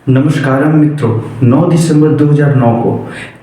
नमस्कारम मित्रों, 9 दिसंबर 2009 को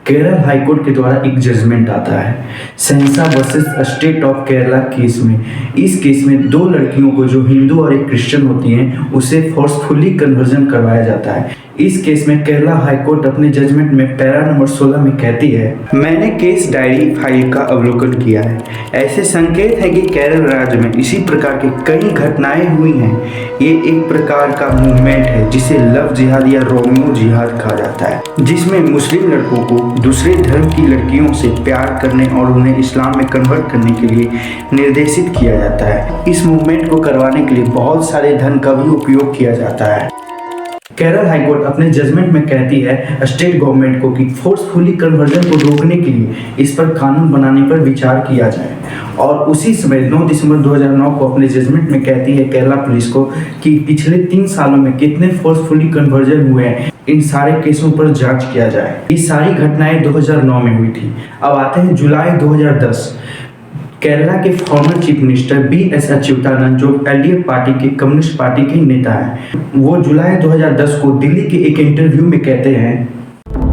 केरल हाईकोर्ट के द्वारा एक जजमेंट आता है शहंशाह versus state of Kerala case में। इस केस में दो लड़कियों को जो हिंदू और एक क्रिश्चियन होती हैं उसे फोर्सफुली कन्वर्जन करवाया जाता है। इस केस में केरला हाईकोर्ट अपने जजमेंट में पैरा नंबर 16 में कहती है, मैंने केस डायरी फाइल का अवलोकन किया है। ऐसे संकेत है कि केरल राज्य में इसी प्रकार की कई घटनाएं हुई हैं। ये एक प्रकार का मूवमेंट है जिसे लव जिहाद या रोमियो जिहाद कहा जाता है, जिसमें मुस्लिम लड़कों को दूसरे धर्म की लड़कियों से प्यार करने और उन्हें इस्लाम में कन्वर्ट करने के लिए निर्देशित किया जाता है। इस मूवमेंट को करवाने के लिए बहुत सारे धन का भी उपयोग किया जाता है। केरल हाईकोर्ट अपने जजमेंट में कहती है स्टेट गवर्नमेंट को कि फोर्सफुली कन्वर्जन को रोकने के लिए इस पर कानून बनाने पर विचार किया जाए। और उसी समय 9 दिसंबर 2009 को अपने जजमेंट में कहती है केरला पुलिस को कि पिछले 3 सालों में कितने फोर्सफुली कन्वर्जन हुए हैं, इन सारे केसों पर जांच किया जाए। ये सारी घटनाएं 2009 में हुई थी। अब आते हैं जुलाई 2010। केरला के former chief minister B S. Achyutanand, जो एलडीएफ पार्टी के कम्युनिस्ट पार्टी के नेता हैं, वो जुलाई 2010 को दिल्ली के एक इंटरव्यू में कहते हैं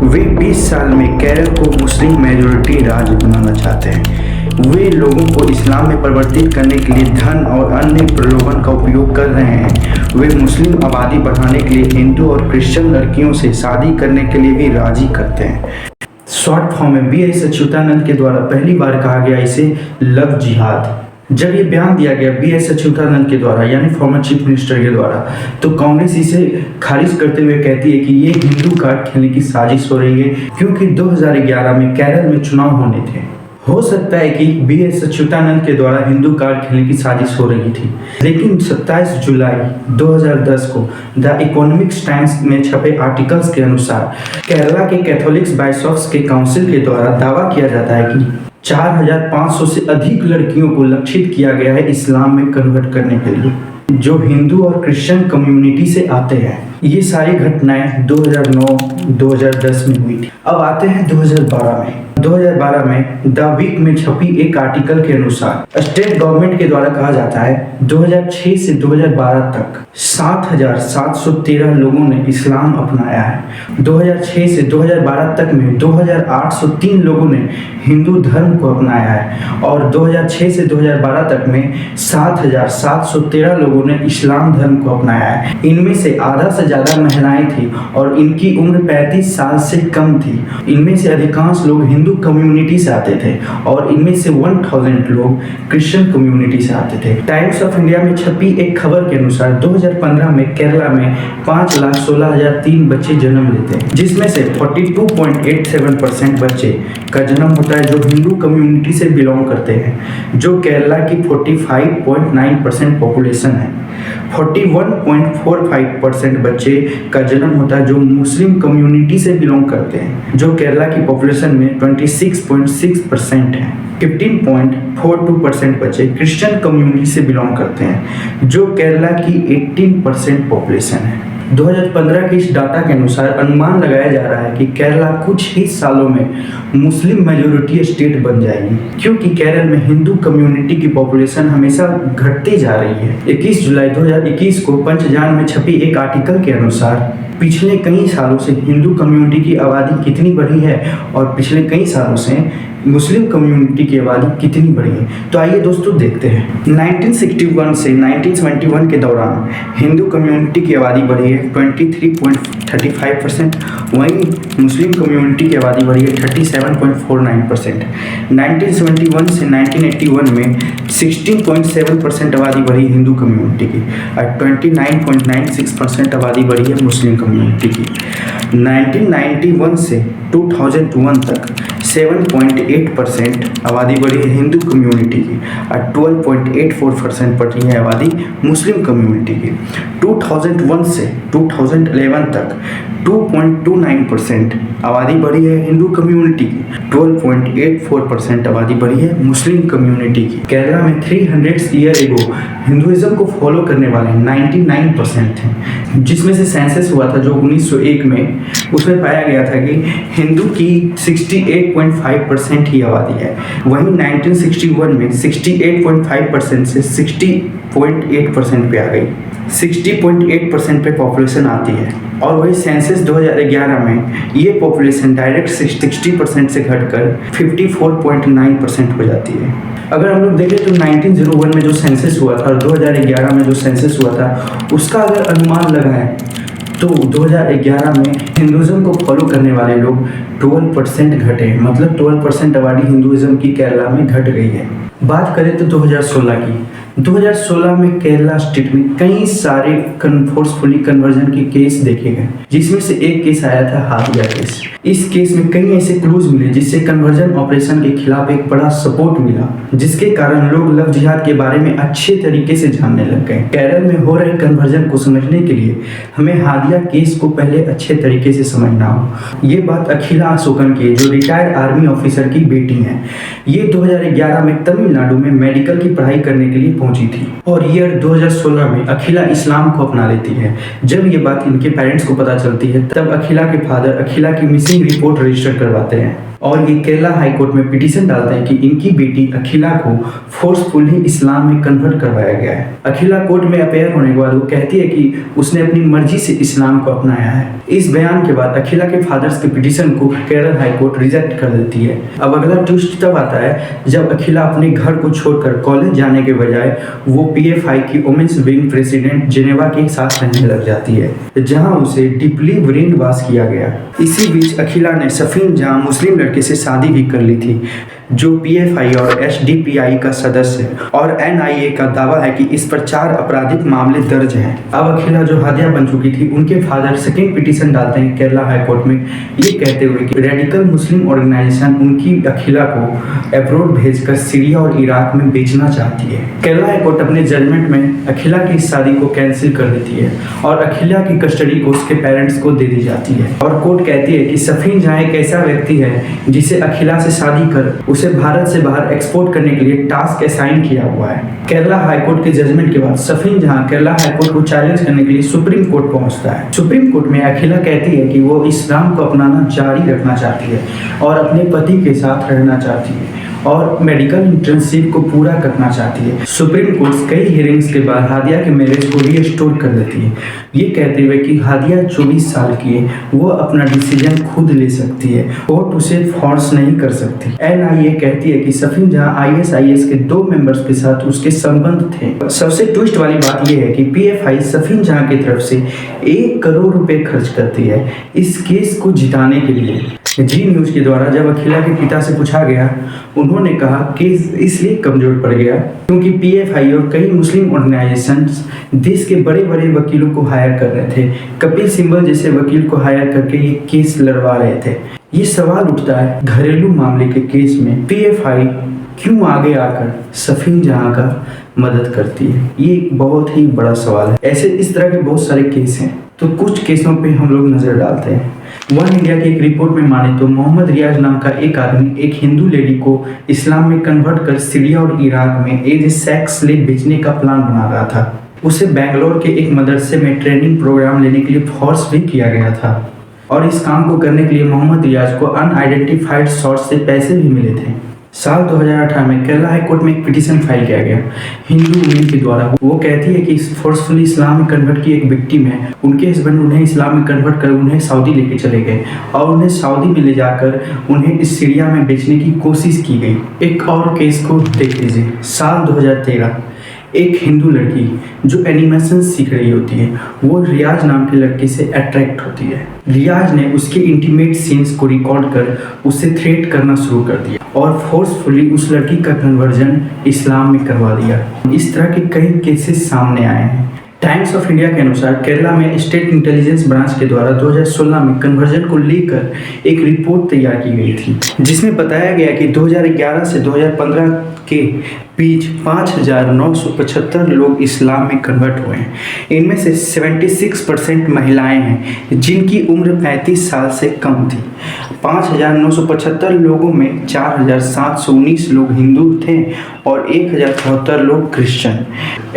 वे 20 साल में केरल को मुस्लिम मेजोरिटी राज्य बनाना चाहते हैं। वे लोगों को इस्लाम में परिवर्तित करने के लिए धन और अन्य प्रलोभन का उपयोग कर रहे हैं। वे मुस्लिम आबादी बढ़ाने के लिए हिंदू और क्रिश्चियन लड़कियों से शादी करने के लिए भी राजी करते हैं। शॉर्ट फॉर्म में बी.एस. अच्युतानंद के द्वारा पहली बार कहा गया इसे लव जिहाद। जब ये बयान दिया गया बी.एस. अच्युतानंद के द्वारा यानी फॉर्मर चीफ मिनिस्टर के द्वारा, तो कांग्रेस इसे खारिज करते हुए कहती है कि ये हिंदू कार्ड खेलने की साजिश हो रही है, क्योंकि 2011 में केरल में चुनाव होने थे। हो सकता है कि बी.एस. अच्युतानंद के द्वारा हिंदू कार्ड खेलने की साजिश हो रही थी, लेकिन 27 जुलाई 2010 को द इकोनॉमिक्स टाइम्स में छपे आर्टिकल्स के अनुसार केरला के कैथोलिक्स बाइशॉप्स के काउंसिल के द्वारा दावा किया जाता है कि 4500 से अधिक लड़कियों को लक्षित किया गया है इस्लाम में कन्वर्ट करने के लिए, जो हिंदू और क्रिश्चियन कम्युनिटी से आते हैं। ये सारी घटनाएं 2009-2010 में हुई थी। अब आते हैं 2012 में। 2012 में द वीक में छपी एक आर्टिकल के अनुसार स्टेट गवर्नमेंट के द्वारा कहा जाता है 2006 से 2012 तक 7,713 लोगों ने इस्लाम अपनाया है। 2006 से 2012 तक में 2,803 लोगों ने हिंदू धर्म को अपनाया है और 2006 से 2012 तक में 7,713 लोगों ने इस्लाम धर्म को अपनाया है। इनमें से आधा से ज़्यादा महिलाएं थी और इनकी उम्र 35 साल से कम थी। इनमें से अधिकांश लोग हिंदू कम्युनिटी से आते थे और इनमें से 1000 लोग क्रिश्चियन कम्युनिटी से आते थे। टाइम्स ऑफ इंडिया में छपी एक खबर के अनुसार 2015 में केरला में 5,16,003 बच्चे जन्म लेते हैं, जिसमें से 42.87% बच्चे का जन्म होता है जो हिंदू कम्युनिटी से बिलोंग करते हैं, जो केरला की 45.9% पॉपुलेशन है। 41.45% बच्चे का जन्म होता है जो मुस्लिम कम्युनिटी से बिलोंग करते हैं, जो केरला की पॉपुलेशन में 26.6% है। 15.42% बच्चे क्रिश्चियन कम्युनिटी से बिलोंग करते हैं, जो केरला की 18% पॉपुलेशन है। 2015 के इस डाटा के अनुसार अनुमान लगाया जा रहा है कि केरला कुछ ही सालों में मुस्लिम मेजोरिटी स्टेट बन जाएगी, क्योंकि केरल में हिंदू कम्युनिटी की पॉपुलेशन हमेशा घटती जा रही है। 21 जुलाई 2021 को पंचजान में छपी एक आर्टिकल के अनुसार पिछले कई सालों से हिंदू कम्युनिटी की आबादी कितनी बढ़ी है और पिछले कई सालों से मुस्लिम कम्युनिटी की आबादी कितनी बढ़ी है। तो आइए दोस्तों देखते हैं। 1961 से 1971 के दौरान हिंदू कम्युनिटी की आबादी बढ़ी है 23.35%, वहीं मुस्लिम कम्युनिटी की आबादी बढ़ी है 37.49%। 1971 से 1981 में 16.7% आबादी बढ़ी हिंदू कम्युनिटी की और 29.96% आबादी बढ़ी है मुस्लिम कम्युनिटी की। 1991 से 2001 तक 7.8% आबादी बढ़ी है हिंदू कम्युनिटी की और 12.84% बढ़ी है आबादी मुस्लिम कम्युनिटी की। 2001 से 2011 तक 2.29% आबादी बढ़ी है हिंदू कम्युनिटी की, 12.84% आबादी बढ़ी है मुस्लिम कम्युनिटी की। केरला में 300 ईयर एगो हिंदुइज्म को फॉलो करने वाले 99% थे, जिसमें से सेंसस हुआ था जो 1901 में, उसमें पाया गया था कि हिंदू की 68.5% ही आबादी है। वहीं 1961 में 68.5% से 60.8% पे आ गई। 60.8% पे पॉपुलेशन आती है। और वही सेंसस 2011 में ये पॉपुलेशन डायरेक्ट 60% से घटकर 54.9% हो जाती है। अगर हम लोग देखें तो 1901 में जो सेंसस हुआ था और 2011 में जो सेंसस हुआ था उसका अगर अनुमान लगाएं तो 2011 में हिंदुज़म को फॉलो करने वाले लोग 12% घटे, मतलब 12% आबादी हिंदुज़म की केरला में घट गई है। बात करें तो 2016 की, 2016 में केरला स्टेट में कई सारे फोर्सफुली कन्वर्जन के केस देखे गए, जिसमें से एक केस आया था हादिया केस। इस केस में कई ऐसे क्लूज मिले जिससे कन्वर्जन ऑपरेशन के खिलाफ एक बड़ा सपोर्ट मिला, जिसके कारण लोग लव जिहाद के बारे में अच्छे तरीके से जानने लग गए। केरल में हो रहे कन्वर्जन को समझने के लिए हमें हादिया केस को पहले अच्छे तरीके से समझना हो। ये बात अखिला अशोकन की, जो रिटायर्ड आर्मी ऑफिसर की बेटी है। ये 2011 में तमिलनाडु में मेडिकल की पढ़ाई करने के लिए पहुंची थी और ईयर 2016 में अखिला इस्लाम को अपना लेती है। जब ये बात इनके पेरेंट्स को पता चलती है तब अखिला के फादर अखिला की मिसिंग रिपोर्ट रजिस्टर करवाते हैं और ये केरला हाई कोर्ट में पिटीशन डालते हैं कि इनकी बेटी अखिला को फोर्सफुली इस्लाम में कन्वर्ट करवाया गया है। अखिला कोर्ट में अपेयर होने के बाद वो कहती है कि उसने अपनी मर्जी से इस्लाम को अपनाया है। इस बयान के बाद अखिला के फादर्स के पिटीशन को केरल हाई कोर्ट रिजेक्ट कर देती है। अब अगला ट्विस्ट तब आता है जब अखिला अपने घर को छोड़कर कॉलेज जाने के बजाय वो PFI की वुमेन्स विंग प्रेसिडेंट जेनेवा के साथ रहने लग जाती है, जहां उसे डीपली ब्रेन वॉश किया गया। इसी बीच अखिला ने सफीन जहां मुस्लिम लड़के से शादी भी कर ली थी, जो PFI और HDPI का सदस्य है, और NIA का दावा है कि इस पर 4 आपराधिक मामले दर्ज हैं। अब अखिला जो हादिया बन चुकी थी, उनके फादर सेकेंड पिटीशन डालते हैं केरला हाई कोर्ट में, ये कहते हुए कि रेडिकल मुस्लिम ऑर्गेनाइजेशन उनकी अखिला को अब्रॉड भेजकर सीरिया और इराक में बेचना चाहती है। केरला हाई कोर्ट अपने जजमेंट में अखिला की शादी को कैंसिल कर देती है और अखिला की कस्टडी को उसके पेरेंट्स को दे दी जाती है। और कोर्ट कहती है कि सफीन जहां एक ऐसा व्यक्ति है जिसे अखिला से शादी कर उसे भारत से बाहर एक्सपोर्ट करने के लिए टास्क असाइन किया हुआ है। केरला हाई कोर्ट के जजमेंट के बाद सफीन जहां केरला हाई कोर्ट को चैलेंज करने के लिए सुप्रीम कोर्ट पहुंचता है। सुप्रीम कोर्ट में अखिला कहती है कि वो इस्लाम को अपनाना जारी रखना चाहती है और अपने पति के साथ रहना चाहती है और मेडिकल इंटर्नशिप को पूरा करना चाहती है। सुप्रीम कोर्ट कई हियरिंग्स के बाद हादिया के मैरिज को रीस्टोर कर देती है, ये कहते हुए कि हादिया 24 साल की है, वो अपना डिसीजन खुद ले सकती है, कोर्ट उसे फोर्स नहीं कर सकती। NIA कहती है कि सफीन जहां ISIS के 2 मेंबर्स के साथ उसके संबंध थे। सबसे ट्विस्ट वाली बात यह है कि PFI सफीन जहां की तरफ से 1 करोड़ रुपए खर्च करती है इस केस को जिताने के लिए। जी न्यूज के द्वारा जब अखिला के पिता से पूछा गया, उन्होंने कहा कि इसलिए कमजोर पड़ गया क्योंकि PFI और कई मुस्लिम ऑर्गेनाइजेशंस देश के बड़े बड़े वकीलों को हायर कर रहे थे। कपिल सिब्बल जैसे वकील को हायर करके ये केस लड़वा रहे थे। ये सवाल उठता है, घरेलू मामले के केस में PFI क्यों आगे आकर सफीन जहां का मदद करती है? ये एक बहुत ही बड़ा सवाल है। ऐसे इस तरह के बहुत सारे केस हैं, तो कुछ केसों पे हम लोग नजर डालते हैं। वन इंडिया की एक रिपोर्ट में माने तो मोहम्मद रियाज नाम का एक आदमी एक हिंदू लेडी को इस्लाम में कन्वर्ट कर सीरिया और इराक में एज ए सेक्स स्लेव बेचने का प्लान बना रहा था। उसे बेंगलोर के एक मदरसे में ट्रेनिंग प्रोग्राम लेने के लिए फोर्स भी किया गया था और इस काम को करने के लिए मोहम्मद रियाज को अनआइडेंटिफाइड सोर्स से पैसे भी मिले थे। साल 2018 में केरला हाई कोर्ट में एक पिटीशन फाइल किया गया हिंदू वुमेन के द्वारा। वो कहती है कि फोर्सफुली इस्लाम में कन्वर्ट की एक विक्टिम है, उनके हस्बैंड उन्हें इस्लाम में कन्वर्ट कर उन्हें सऊदी लेके चले गए और उन्हें सऊदी में ले जाकर उन्हें इस सीरिया में बेचने की कोशिश की गई। एक और केस को देख लीजिए। साल 2013 एक हिंदू लड़की जो एनिमेशन सीख रही होती है, वो रियाज नाम के लड़के से अट्रैक्ट होती है। रियाज ने उसके इंटीमेट सीन्स को रिकॉर्ड कर उसे थ्रेट करना शुरू कर दिया और फोर्सफुली उस लड़की का कन्वर्जन इस्लाम में करवा दिया। इस तरह के कई केसेस सामने आए हैं। टाइम्स ऑफ इंडिया के अनुसार केरला में स्टेट इंटेलिजेंस ब्रांच के द्वारा 2016 में कन्वर्जन को लेकर एक रिपोर्ट तैयार की गई थी, जिसमें बताया गया कि 2011 से 2015 के बीच 5,975 लोग इस्लाम में कन्वर्ट हुए हैं। इनमें से 76% महिलाएं हैं जिनकी उम्र 35 साल से कम थी। 5,975 लोगों में 4,719 लोग हिंदू थे और 1,074 लोग Christian.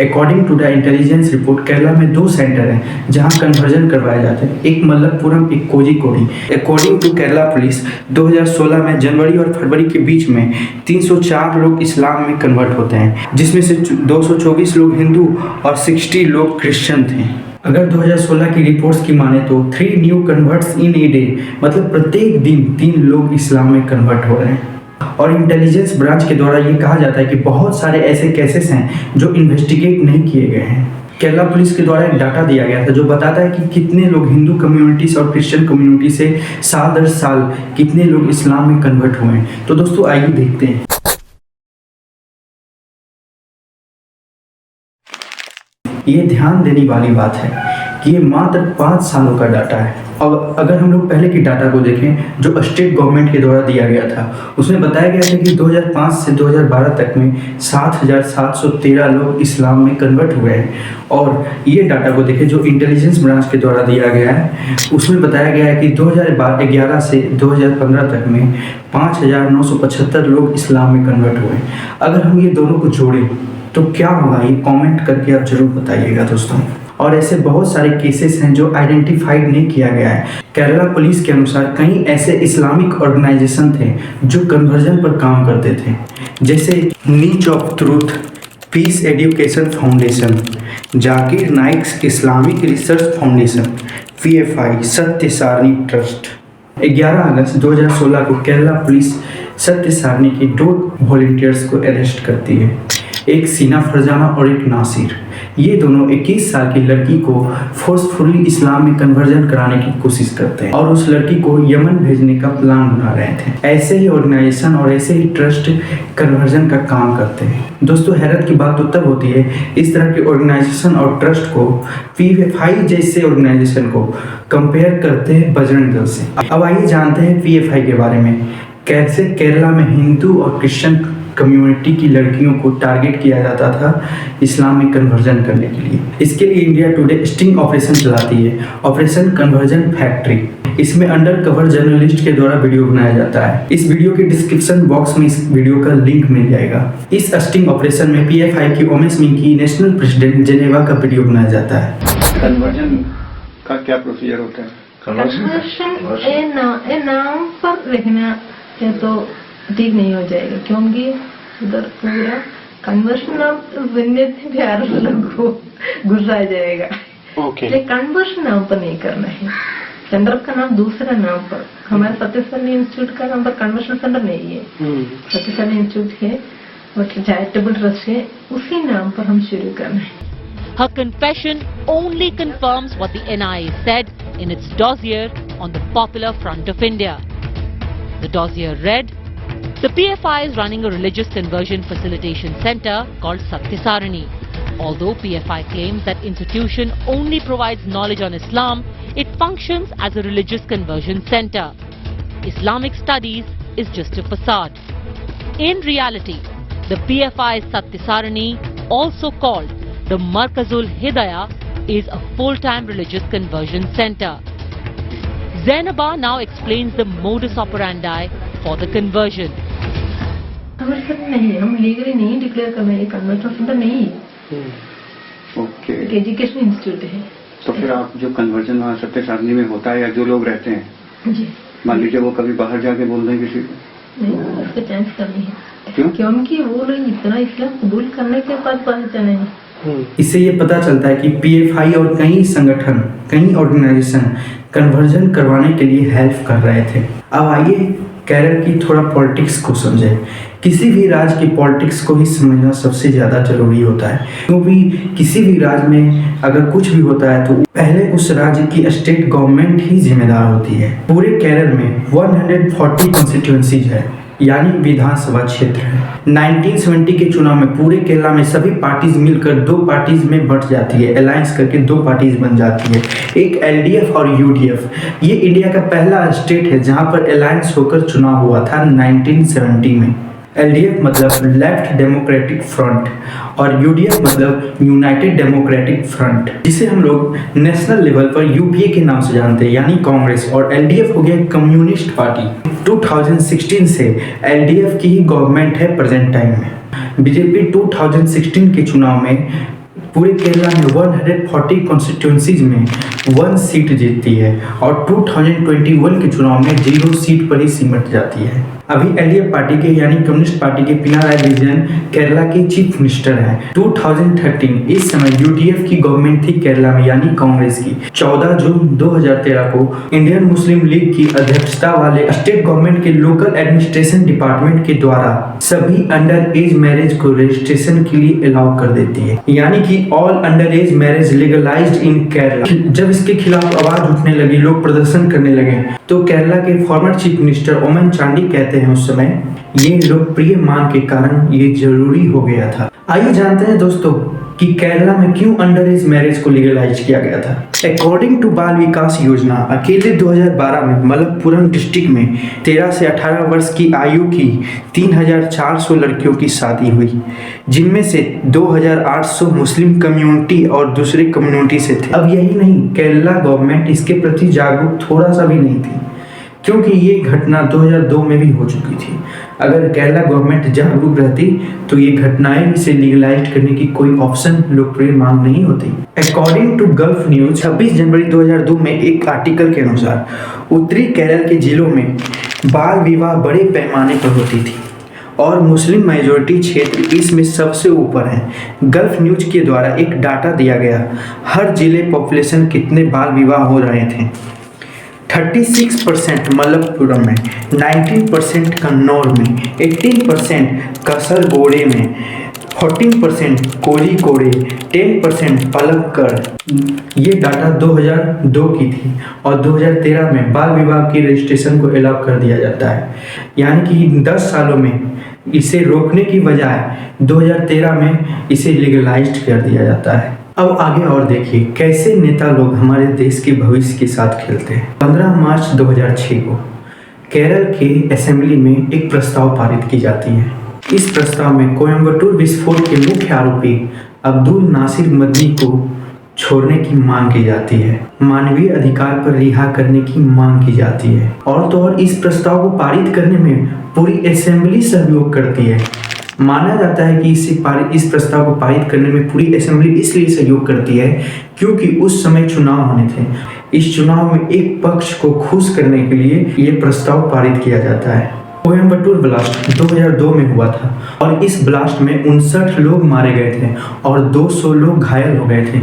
According to the intelligence report, Kerala में 2 सेंटर हैं जहां कन्वर्जन करवाए जाते हैं, एक मल्लपुरम, एक Kozhikode. According to Kerala police, 2016 में जनवरी और फरवरी के बीच में 304 लोग इस्लाम में कन्वर्ट कन्वर्ट होते हैं, जिसमें से 224 लोग हिंदू और 60 लोग क्रिश्चियन थे। अगर 2016 की रिपोर्ट्स की माने तो 3 new converts in a day, मतलब प्रत्येक दिन 3 लोग इस्लाम में कन्वर्ट हो रहे हैं। और इंटेलिजेंस ब्रांच के द्वारा ये कहा जाता है कि बहुत सारे ऐसे केसेस हैं जो इन्वेस्टिगेट नहीं किए गए हैं। केरला पुलिस के द्वारा एक डाटा दिया गया था जो बताता है कि कितने लोग हिंदू कम्युनिटी और क्रिश्चियन कम्युनिटी से साल दर साल कितने लोग इस्लाम में कन्वर्ट हुए हैं। तो दोस्तों आइए देखते हैं। ये ध्यान देने वाली बात है कि ये मात्र 5 सालों का डाटा है। और अगर हम लोग पहले की डाटा को देखें जो स्टेट गवर्नमेंट के द्वारा दिया गया था, उसमें बताया गया था कि 2005 से 2012 तक में 7,713 लोग इस्लाम में कन्वर्ट हुए हैं। और ये डाटा को देखें जो इंटेलिजेंस ब्रांच के द्वारा दिया गया है, उसमें बताया गया है कि 2011 से 2015 तक में 5,975 लोग इस्लाम में कन्वर्ट हुए। अगर हम ये दोनों को जोड़ें तो क्या होगा, ये कमेंट करके आप जरूर बताइएगा दोस्तों। और ऐसे बहुत सारे केसेस हैं जो आइडेंटिफाइड नहीं किया गया है। केरला पुलिस के अनुसार कई ऐसे इस्लामिक ऑर्गेनाइजेशन थे जो कन्वर्जन पर काम करते थे, जैसे niche of truth, peace education foundation, Zakir Naik Islamic research foundation, PFI, Sathya सारणी ट्रस्ट। 11 अगस्त 2016 को केरला पुलिस सत्य सारणी के 2 वॉलंटियर्स को अरेस्ट करती है, एक सीना फरजाना और एक नासिर। ये दोनों 21 साल की लड़की को फोर्सफुली इस्लाम में कन्वर्जन कराने की कोशिश करते हैं और उस लड़की को यमन भेजने का प्लान बना रहे थे। ऐसे ही ऑर्गेनाइजेशन और ऐसे ही ट्रस्ट कन्वर्जन का काम करते हैं। दोस्तों हैरत की बात तो तब होती है इस तरह के ऑर्गेनाइजेशन और ट्रस्ट को PFI जैसे ऑर्गेनाइजेशन को कंपेयर करते हैं बजरंग दल से। अब आइए जानते हैं PFI के बारे में, कैसे केरला में हिंदू और क्रिश्चियन कम्युनिटी की लड़कियों को टारगेट किया जाता था इस्लाम में कन्वर्जन करने के लिए। इसके लिए इंडिया टुडे स्टिंग ऑपरेशन चलाती है, ऑपरेशन कन्वर्जन फैक्ट्री। इसमें अंडर कवर जर्नलिस्ट के द्वारा वीडियो बनाया जाता है। इस वीडियो के डिस्क्रिप्शन बॉक्स में इस वीडियो का लिंक मिल जाएगा। इस स्टिंग ऑपरेशन में PFI की ओमेस मिंग की नेशनल प्रेसिडेंट जेनेवा का वीडियो बनाया जाता है। कन्वर्जन का क्या प्रोसीजर होता है? कन्वर्शन नाम पर लिखना ये तो ठीक नहीं हो जाएगा, क्योंकि उधर पूरा कन्वर्शन नाम तो सुनने से प्यार को गुस्सा आ जाएगा। ओके। कन्वर्शन नाम पर नहीं करना है, सेंटर का नाम दूसरा नाम पर। हमारे सत्यसारणी इंस्टीट्यूट का नाम पर कन्वर्शन सेंटर नहीं है, सत्यसारणी इंस्टीट्यूट है और चैरिटेबल ट्रस्ट है, उसी नाम पर हम शुरू करना है। Her confession only confirms what the NIA said in its dossier on the Popular Front of India. The dossier read, the PFI is running a religious conversion facilitation center called Satya Sarani. Although PFI claims that institution only provides knowledge on Islam, it functions as a religious conversion center. Islamic studies is just a facade. In reality, the PFI Satya Sarani, also called the Markazul Hidayah, is a full-time religious conversion center. Zainaba now explains the modus operandi for the conversion. Conversion नहीं है, हम legally नहीं declare कर रहे हैं, conversion centre नहीं है। Okay. एक एजुकेशन इंस्टीट्यूट है। तो फिर आप जो कन्वर्जन वहाँ सत्य सारणी में होता है या जो लोग रहते हैं, जी, मान लीजिए वो कभी बाहर जाके बोल दें किसी को, नहीं, उसका चांस कम नहीं है। क्यों? क्योंकि वो लोग इतना इस्लाम कबूल करने के बाद बाहर जाना है। इससे ये पता चलता है कि PFI और कई संगठन, कई ऑर्गेनाइजेशन कन्वर्जन करवाने के लिए हेल्प कर रहे थे। अब आइए केरल की थोड़ा पॉलिटिक्स को समझें। किसी भी राज्य की पॉलिटिक्स को ही समझना सबसे ज़्यादा जरूरी होता है, क्योंकि किसी भी राज्य में अगर कुछ भी होता है तो पहले उस राज्य की स्टेट गवर्नमेंट ही जिम्मेदार होती है। पूरे केरल में 140 कॉन्स्टिट्यूएंसीज है, यानी विधानसभा क्षेत्र है। 1970 के चुनाव में पूरे केरला में सभी पार्टीज मिलकर 2 पार्टीज में बंट जाती है, अलायंस करके 2 पार्टीज बन जाती है, एक LDF और UDF। ये इंडिया का पहला स्टेट है जहां पर अलायंस होकर चुनाव हुआ था 1970 में। LDF मतलब लेफ्ट डेमोक्रेटिक फ्रंट और UDF मतलब यूनाइटेड डेमोक्रेटिक फ्रंट, जिसे हम लोग नेशनल लेवल पर UPA के नाम से जानते हैं, यानी कांग्रेस। और LDF हो गया कम्युनिस्ट पार्टी। 2016 से LDF की ही गवर्नमेंट है प्रेजेंट टाइम में। बीजेपी 2016 के चुनाव में पूरे केरला में 140 कॉन्स्टिट्यूएंसीज में 1 सीट जीतती है और 2021 के चुनाव में 0 सीट पर ही सिमट जाती है। अभी एलडीएफ पार्टी के यानी कम्युनिस्ट पार्टी के पिनाराई विजयन केरला के चीफ मिनिस्टर हैं। 2013 इस समय यूडीएफ की गवर्नमेंट थी केरला में यानी कांग्रेस की। 14 जून 2013 को इंडियन मुस्लिम लीग की अध्यक्षता वाले स्टेट गवर्नमेंट के लोकल एडमिनिस्ट्रेशन डिपार्टमेंट के द्वारा सभी अंडर एज मैरिज को रजिस्ट्रेशन के लिए अलाउ कर देती है, यानी कि all under age marriage legalised in Kerala. जब इसके खिलाफ आवाज उठने लगी, लोग प्रदर्शन करने लगे, तो केरला के फॉर्मर चीफ मिनिस्टर ओमन चांडी कहते हैं उस समय ये लोकप्रिय मांग के कारण ये जरूरी हो गया था। आइए जानते हैं दोस्तों कि केरला में क्यों अंडर एज मैरिज को लीगलाइज किया गया था। अकॉर्डिंग टू बाल विकास योजना अकेले 2012 में मलप्पुरम डिस्ट्रिक्ट में 13 से 18 वर्ष की आयु की 3400 लड़कियों की शादी हुई, जिनमें से 2800 मुस्लिम कम्युनिटी और दूसरे कम्युनिटी से थे। अब यही नहीं, केरला गवर्नमेंट इसके प्रति जागरूक थोड़ा सा भी नहीं थी, क्योंकि ये घटना 2002 में भी हो चुकी थी। अगर केरला गवर्नमेंट जागरूक रहती तो ये घटनाएं इसे लीगलाइज करने की कोई ऑप्शन लोकप्रिय मांग नहीं होती। अकॉर्डिंग टू गल्फ न्यूज 26 जनवरी 2002 में एक आर्टिकल के अनुसार उत्तरी केरल के जिलों में बाल विवाह बड़े पैमाने पर होती थी और मुस्लिम मेजोरिटी क्षेत्र इसमें सबसे ऊपर है। गल्फ न्यूज के द्वारा एक डाटा दिया गया, हर जिले पॉपुलेशन कितने बाल विवाह हो रहे थे। 36% मलप्पुरम में, 19% कन्नौर में, 18% कसरगोडे में, 14% कोझिकोडे, 10% पलक्कड़। ये डाटा 2002 की थी और 2013 में बाल विवाह की रजिस्ट्रेशन को अलाउ कर दिया जाता है, यानी कि 10 सालों में इसे रोकने की बजाय 2013 में इसे लीगलाइज्ड कर दिया जाता है। अब आगे और देखिए कैसे नेता लोग हमारे देश के भविष्य के साथ खेलते हैं। 15 मार्च 2006 को केरल के असेंबली में एक प्रस्ताव पारित की जाती है। इस प्रस्ताव में कोयम्बटूर विस्फोट के मुख्य आरोपी अब्दुल नासिर मदनी को छोड़ने की मांग की जाती है, मानवीय अधिकार पर रिहा करने की मांग की जाती है। और तो और इस प्रस्ताव को पारित करने में पूरी असेंबली सहयोग करती है। माना जाता है कि इस प्रस्ताव को पारित करने में पूरी असेंबली इसलिए सहयोग करती है क्योंकि उस समय चुनाव होने थे। इस चुनाव में एक पक्ष को खुश करने के लिए ये प्रस्ताव पारित किया जाता है। कोयम्बटूर ब्लास्ट 2002 में हुआ था और इस ब्लास्ट में 59 लोग मारे गए थे और 200 लोग घायल हो गए थे।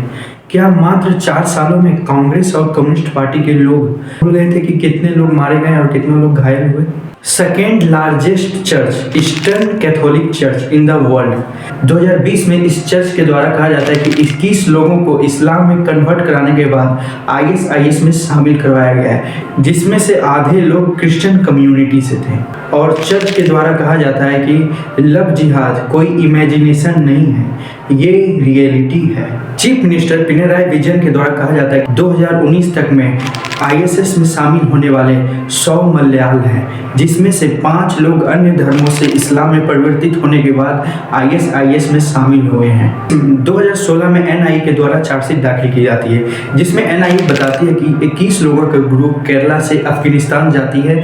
क्या मात्र 4 सालों में कांग्रेस और कम्युनिस्ट पार्टी के लोग भूल गए थे कि कितने लोग मारे गए और कितने लोग घायल हुए। Second largest church, eastern Catholic church in the world. 2020 में इस चर्च के द्वारा कहा जाता है कि 21 लोगों को इस्लाम में कन्वर्ट कराने के बाद ISIS में शामिल करवाया गया है, जिसमें से आधे लोग क्रिश्चियन कम्युनिटी से थे। और चर्च के द्वारा कहा जाता है कि लव जिहाद कोई इमेजिनेशन नहीं है, ये रियलिटी है। चीफ मिनिस्टर पिनाराई विजयन के द्वारा कहा जाता है कि 2019 तक में ISIS में शामिल होने वाले 100 मलयाल हैं, जिसमें से 5 लोग अन्य धर्मों से इस्लाम में परिवर्तित होने के बाद ISIS में शामिल हुए हैं। 2016 में NIA के द्वारा चार्जशीट दाखिल की जाती है, जिसमें NIA बताती है कि 21 लोगों का ग्रुप केरला से अफगानिस्तान जाती है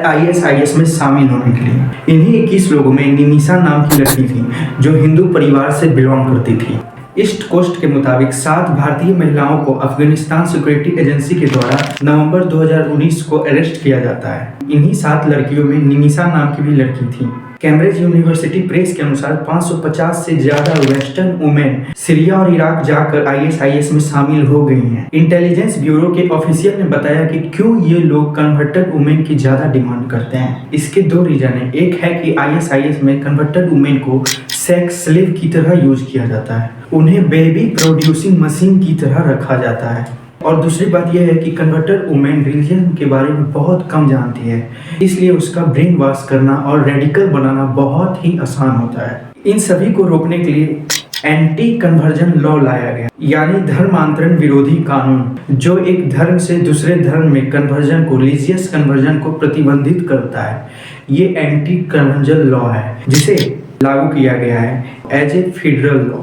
ISIS में शामिल होने के लिए। इन्हीं 21 लोगों में निमिषा नाम की लड़की थी जो हिंदू परिवार से बिलोंग करती थी। ईस्ट कोस्ट के मुताबिक 7 भारतीय महिलाओं को अफगानिस्तान सिक्योरिटी एजेंसी के द्वारा नवंबर 2019 को अरेस्ट किया जाता है। इन्हीं 7 लड़कियों में निमिषा नाम की भी लड़की थी। कैम्ब्रिज यूनिवर्सिटी प्रेस के अनुसार 550 से ज्यादा वेस्टर्न वुमेन सीरिया और इराक जाकर ISIS में शामिल हो गई हैं। इंटेलिजेंस ब्यूरो के ऑफिशियल ने बताया कि क्यों ये लोग कन्वर्टेड वुमेन की ज्यादा डिमांड करते हैं। इसके 2 रीजन है। एक है कि ISIS में कन्वर्टेड वुमेन को सेक्स स्लेव की तरह यूज किया जाता है, उन्हें बेबी प्रोड्यूसिंग मशीन की तरह रखा जाता है। और दूसरी बात यह है कि कन्वर्टेड वुमेन रिलीजन के बारे में बहुत कम जानती है, इसलिए उसका ब्रेन वॉश करना और रेडिकल बनाना बहुत ही आसान होता है। इन सभी को रोकने के लिए एंटी कन्वर्जन लॉ लाया गया, यानी धर्मांतरण विरोधी कानून, जो एक धर्म से दूसरे धर्म में कन्वर्जन को, रिलीजियस कन्वर्जन को प्रतिबंधित करता है। ये एंटी कन्वर्जन लॉ है जिसे लागू किया गया है एज ए फेडरल लॉ।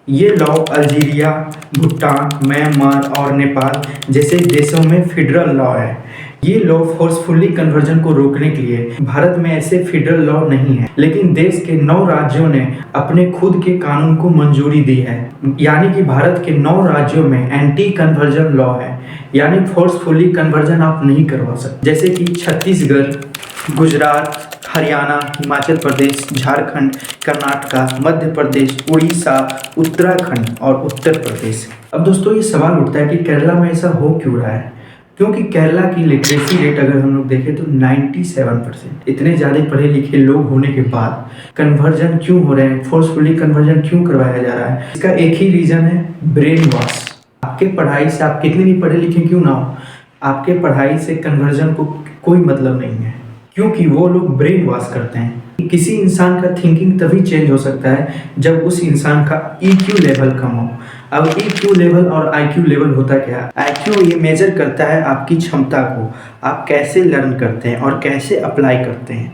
ये लॉ अल्जीरिया, भूटान, म्यांमार और नेपाल जैसे देशों में फेडरल लॉ है। ये लॉ फोर्सफुली कन्वर्जन को रोकने के लिए, भारत में ऐसे फेडरल लॉ नहीं है, लेकिन देश के 9 राज्यों ने अपने खुद के कानून को मंजूरी दी है। यानी कि भारत के 9 राज्यों में एंटी कन्वर्जन लॉ है, यानी फोर्सफुली कन्वर्जन आप नहीं करवा सकते। जैसे कि छत्तीसगढ़, गुजरात, हरियाणा, हिमाचल प्रदेश, झारखंड, कर्नाटका, मध्य प्रदेश, उड़ीसा, उत्तराखंड और उत्तर प्रदेश। अब दोस्तों ये सवाल उठता है कि केरला में ऐसा हो क्यों रहा है? क्योंकि केरला की लिटरेसी रेट अगर हम लोग देखें तो 97%। इतने ज़्यादा पढ़े लिखे लोग होने के बाद कन्वर्जन क्यों हो रहे हैं, फोर्सफुली कन्वर्जन क्यों करवाया जा रहा है? इसका एक ही रीज़न है, ब्रेन वॉश। आपके पढ़ाई से, आप कितने भी पढ़े लिखे क्यों ना हो, आपके पढ़ाई से कन्वर्जन को कोई मतलब नहीं है, क्योंकि वो लोग ब्रेन वॉश करते हैं। किसी इंसान का थिंकिंग तभी चेंज हो सकता है जब उस इंसान का EQ लेवल कम हो। अब EQ लेवल और IQ लेवल होता क्या है? IQ ये मेजर करता है आपकी क्षमता को, आप कैसे लर्न करते हैं और कैसे अप्लाई करते हैं।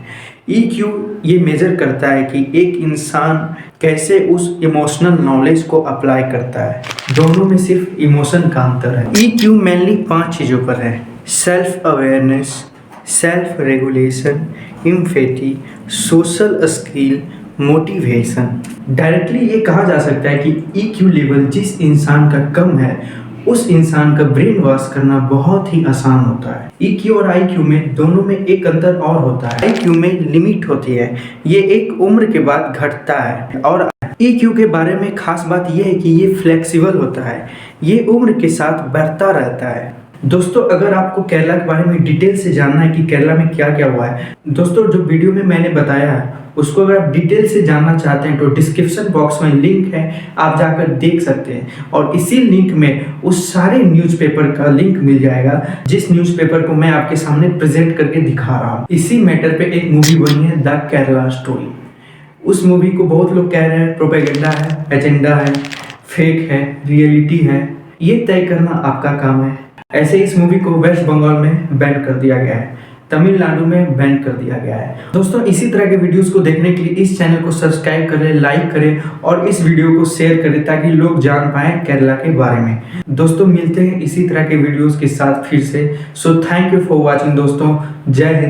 EQ ये मेजर करता है कि एक इंसान कैसे उस इमोशनल नॉलेज को अप्लाई करता है। दोनों में सिर्फ इमोशन का अंतर है। EQ मेनली 5 चीज़ों पर है: self awareness, self regulation, empathy, social skill, motivation. Directly ये कहा जा सकता है कि EQ लेवल जिस इंसान का कम है उस इंसान का ब्रेन वॉश करना बहुत ही आसान होता है। EQ और IQ में दोनों में एक अंतर और होता है। IQ में लिमिट होती है, ये एक उम्र के बाद घटता है, और EQ के बारे में खास बात यह है कि ये फ्लेक्सिबल होता है, ये उम्र के साथ बढ़ता रहता है। दोस्तों अगर आपको केरला के बारे में डिटेल से जानना है कि केरला में क्या क्या हुआ है, दोस्तों जो वीडियो में मैंने बताया है उसको अगर आप डिटेल से जानना चाहते हैं तो डिस्क्रिप्शन बॉक्स में लिंक है, आप जाकर देख सकते हैं। और इसी लिंक में उस सारे न्यूज़पेपर का लिंक मिल जाएगा जिस न्यूज़पेपर को मैं आपके सामने प्रेजेंट करके दिखा रहा हूँ। इसी मैटर पे एक मूवी बनी है, द केरला स्टोरी। उस मूवी को बहुत लोग कह रहे हैं प्रोपेगेंडा है, एजेंडा है, फेक है, रियलिटी है, ये तय करना आपका काम है। ऐसे इस मूवी को वेस्ट बंगाल में बैन कर दिया गया है, तमिलनाडु में बैन कर दिया गया है। दोस्तों इसी तरह के वीडियोस को देखने के लिए इस चैनल को सब्सक्राइब करें, लाइक करें और इस वीडियो को शेयर करें ताकि लोग जान पाएं केरला के बारे में। दोस्तों मिलते हैं इसी तरह के वीडियोस के साथ फिर से। So thank you for watching दोस्तों। जय हिंद।